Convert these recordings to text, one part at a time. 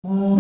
Hello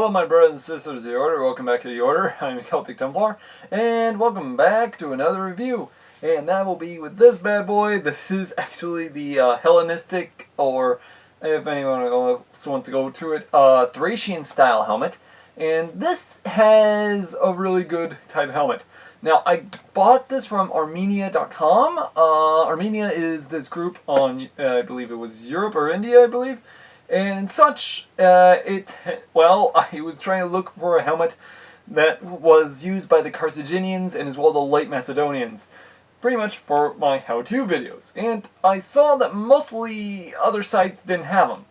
my brothers and sisters of the Order, welcome back to the Order. I'm a Celtic Templar, and welcome back to another review. And that will be with this bad boy. This is actually the Hellenistic, or if anyone else wants to go to it, Thracian style helmet. And this has a really good type of helmet. Now, I bought this from Armenia.com. Armenia is this group on, I believe it was Europe or India, I believe. And such, well, I was trying to look for a helmet that was used by the Carthaginians and as well the late Macedonians, pretty much for my how-to videos. And I saw that mostly other sites didn't have them.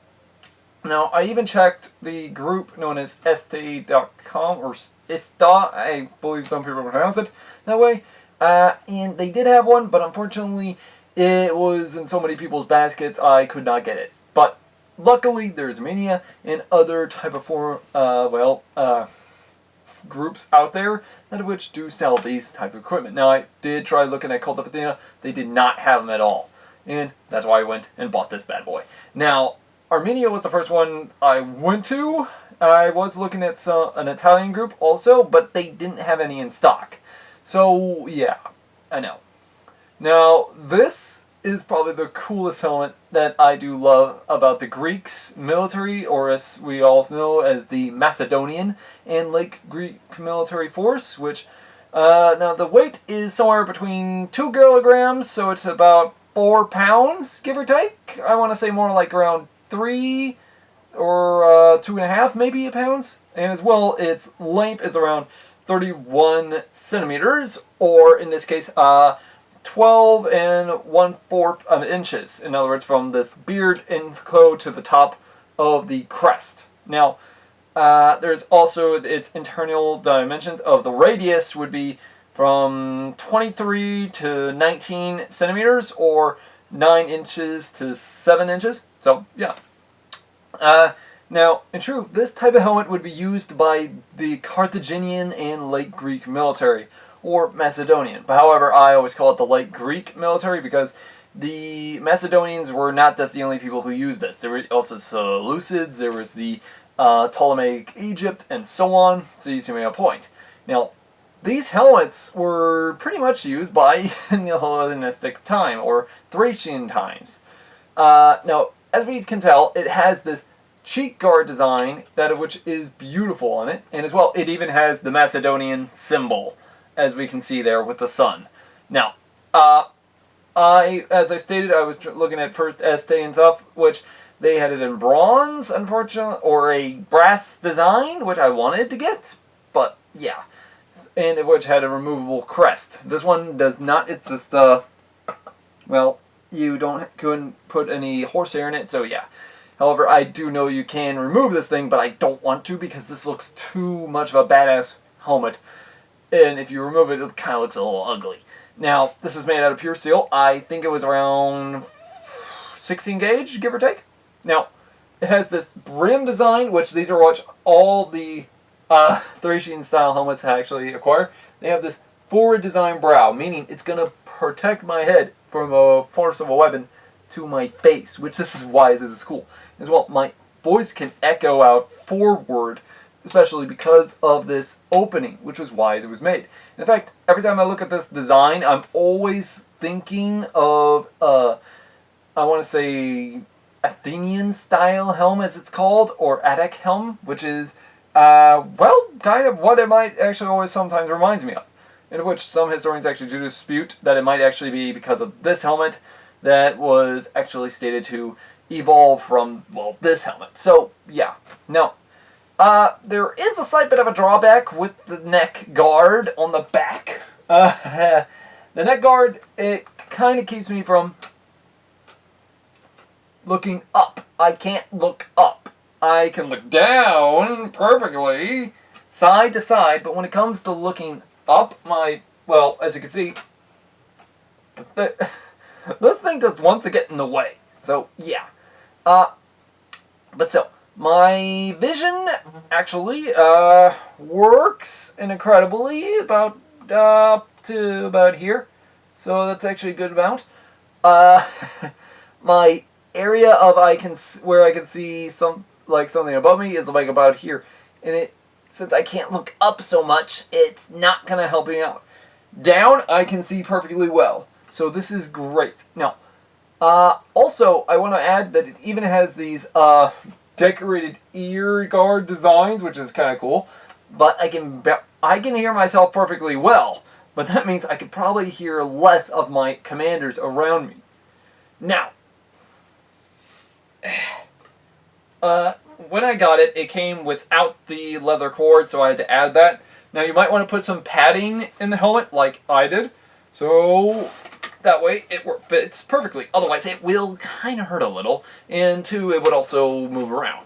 Now, I even checked the group known as Este.com, or Ista, I believe some people pronounce it that way, and they did have one, but unfortunately it was in so many people's baskets I could not get it. But luckily, there's Armenia and other type of groups out there that of which do sell these type of equipment. Now, I did try looking at Cult of Athena. They did not have them at all. And that's why I went and bought this bad boy. Now, Armenia was the first one I went to. I was looking at an Italian group also, but they didn't have any in stock. So, yeah, I know. Now, this is probably the coolest helmet that I do love about the Greeks military, or as we all know as the Macedonian and like Greek military force, which now the weight is somewhere between 2 kilograms, so it's about 4 pounds, give or take. I want to say more like around 3 or 2.5 maybe pounds. And as well, its length is around 31 centimeters, or in this case 12 1/4 inches. In other words, from this beard inflow to the top of the crest. Now, there's also its internal dimensions of the radius would be from 23 to 19 centimeters, or 9 inches to 7 inches. So, yeah. Now, in truth, this type of helmet would be used by the Carthaginian and late Greek military, or Macedonian. But however, I always call it the late Greek military because the Macedonians were not just the only people who used this. There were also Seleucids, there was the Ptolemaic Egypt, and so on. So you see my point. Now, these helmets were pretty much used by in the Hellenistic time, or Thracian times. Now, as we can tell, it has this cheek guard design, that of which is beautiful on it, and as well, it even has the Macedonian symbol, as we can see there with the sun. Now, as I stated, I was looking at first Este and stuff, which they had it in bronze, unfortunately, or a brass design, which I wanted to get, but yeah, and which had a removable crest. This one does not. It's just well, you couldn't put any horsehair in it, so yeah. However, I do know you can remove this thing, but I don't want to because this looks too much of a badass helmet. And if you remove it, it kind of looks a little ugly. Now, this is made out of pure steel. I think it was around 16 gauge, give or take. Now, it has this Brim Design, which these are what all the Thracian style helmets actually acquire. They have this forward design brow, meaning it's going to protect my head from a force of a weapon to my face, which this is why this is cool. As well, my voice can echo out forward, especially because of this opening, which was why it was made. In fact, every time I look at this design, I'm always thinking of, I want to say, Athenian style helm, as it's called, or Attic helm, which is, well, kind of what it might actually always sometimes reminds me of. In which some historians actually do dispute that it might actually be because of this helmet that was actually stated to evolve from, well, this helmet. So, yeah. Now, there is a slight bit of a drawback with the neck guard on the back. The neck guard, it kind of keeps me from looking up. I can't look up. I can look down perfectly, side to side, but when it comes to looking up, well, as you can see, this thing just wants to get in the way. So, yeah. But so, My vision actually works incredibly about to about here, so that's actually a good amount. Uh, my area of where I can see something above me is like about here, and since I can't look up so much, it's not gonna help me out. Down, I can see perfectly well, so this is great. Now, also, I want to add that it even has these decorated ear guard designs, which is kind of cool. But I can hear myself perfectly well, but that means I could probably hear less of my commanders around me. Now, when I got it, it came without the leather cord, so I had to add that. Now, you might want to put some padding in the helmet, like I did, so that way it fits perfectly. Otherwise, it will kind of hurt a little, and two, it would also move around.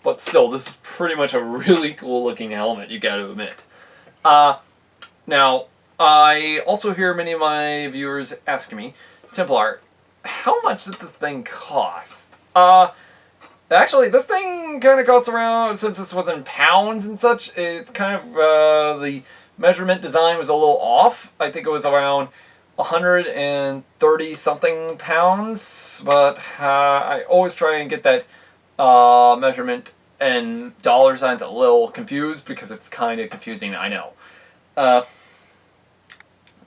But still, this is pretty much a really cool looking helmet, you gotta admit. Now, I also hear many of my viewers asking me, Templar, how much did this thing cost? Actually, this thing kind of costs around, since this was in pounds and such, it kind of, the measurement design was a little off. I think it was around 130 something pounds, but I always try and get that measurement and dollar signs a little confused because it's kind of confusing, I know. But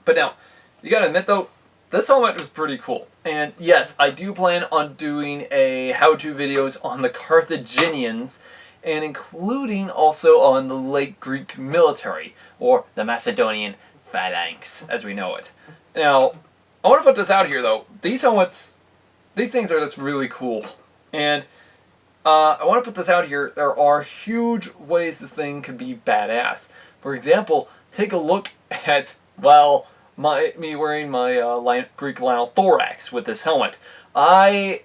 now, you gotta admit though, this helmet was pretty cool. And yes, I do plan on doing a how-to videos on the Carthaginians, and including also on the late Greek military, or the Macedonian phalanx, as we know it. Now, I want to put this out here though. These helmets, these things are just really cool. And I want to put this out here. There are huge ways this thing can be badass. For example, take a look at, well, me wearing my Greek Lionel thorax with this helmet. Now,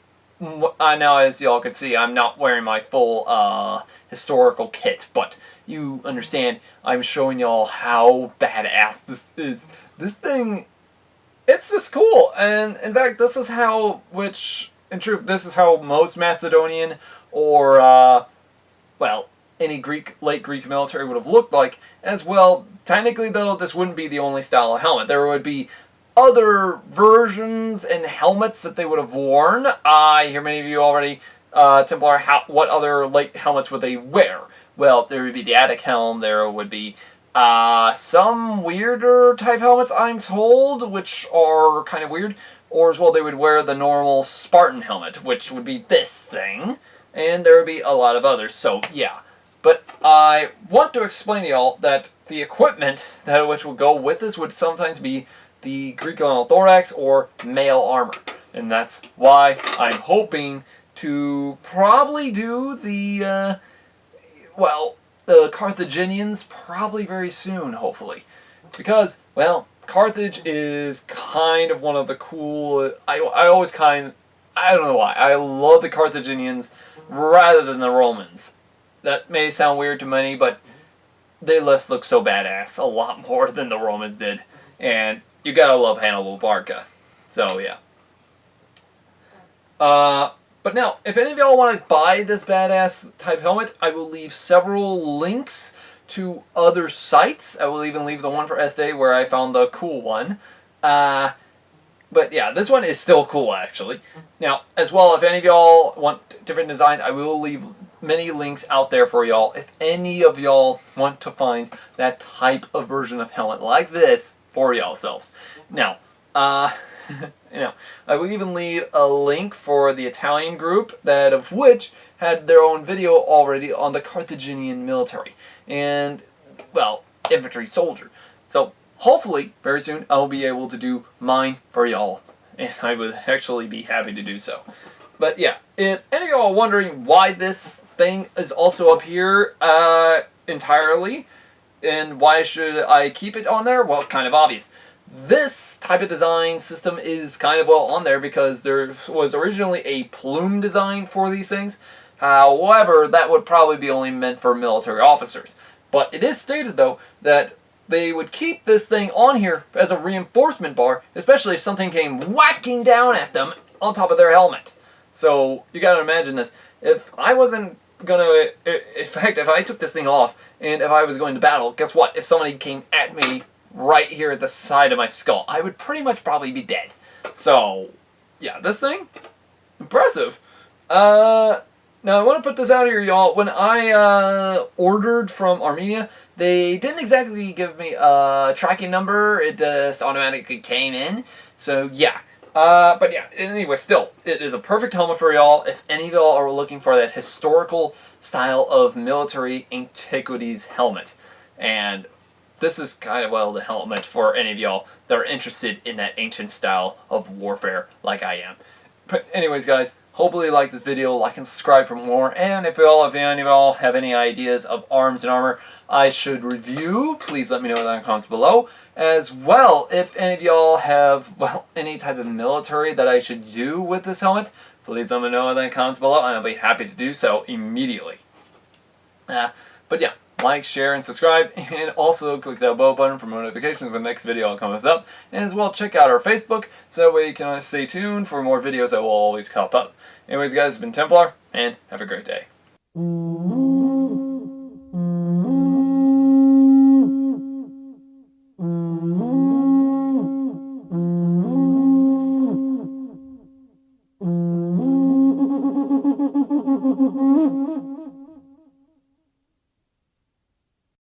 as y'all can see, I'm not wearing my full historical kit, but you understand, I'm showing y'all how badass this is. This thing, it's just cool, and in fact, this is how, in truth, this is how most Macedonian or, well, any late Greek military would have looked like. As well, technically though, this wouldn't be the only style of helmet. There would be other versions and helmets that they would have worn. I hear many of you already, Templar, what other late helmets would they wear? Well, there would be the Attic helm, there would be some weirder type helmets, I'm told, which are kind of weird. Or as well, they would wear the normal Spartan helmet, which would be this thing. And there would be a lot of others, so yeah. But I want to explain to y'all that the equipment which will go with this would sometimes be the Greek Lionel thorax or mail armor. And that's why I'm hoping to probably do the, well, the Carthaginians probably very soon, hopefully. Because, well, Carthage is kind of one of the cool, I don't know why, I love the Carthaginians rather than the Romans. That may sound weird to many, but they just look so badass, a lot more than the Romans did. And you gotta love Hannibal Barca. So, yeah. But now, if any of y'all want to buy this badass type helmet, I will leave several links to other sites. I will even leave the one for S-Day where I found the cool one. But yeah, this one is still cool, actually. Now, as well, if any of y'all want different designs, I will leave many links out there for y'all. If any of y'all want to find that type of version of helmet like this for y'all selves. Now, you know, I will even leave a link for the Italian group, that of which had their own video already on the Carthaginian military and, well, infantry soldier. So hopefully very soon I'll be able to do mine for y'all, and I would actually be happy to do so. But yeah, if any of y'all are wondering why this thing is also up here entirely, and why should I keep it on there, well, kind of obvious. This type of design system is kind of well on there because there was originally a plume design for these things. However, that would probably be only meant for military officers. But it is stated, though, that they would keep this thing on here as a reinforcement bar, especially if something came whacking down at them on top of their helmet. So, you gotta imagine this. If I wasn't gonna, in fact, if I took this thing off and if I was going to battle, guess what? If somebody came at me right here at the side of my skull, I would pretty much probably be dead. So, yeah, this thing, impressive. Now I want to put this out here, y'all. When I ordered from Armenia, they didn't exactly give me a tracking number. It just automatically came in. So yeah. But yeah, anyway, still, it is a perfect helmet for y'all if any of y'all are looking for that historical style of military antiquities helmet. And this is kind of, well, the helmet for any of y'all that are interested in that ancient style of warfare like I am. But anyways, guys, hopefully you like this video, like and subscribe for more, and if any of y'all have any ideas of arms and armor I should review, please let me know in the comments below. As well, if any of y'all have, well, any type of military that I should do with this helmet, please let me know in the comments below, and I'll be happy to do so immediately. But yeah, like, share, and subscribe, and also click that bell button for notifications when the next video comes up. And as well, check out our Facebook, so that way you can stay tuned for more videos that will always pop up. Anyways, guys, it's been Templar, and have a great day.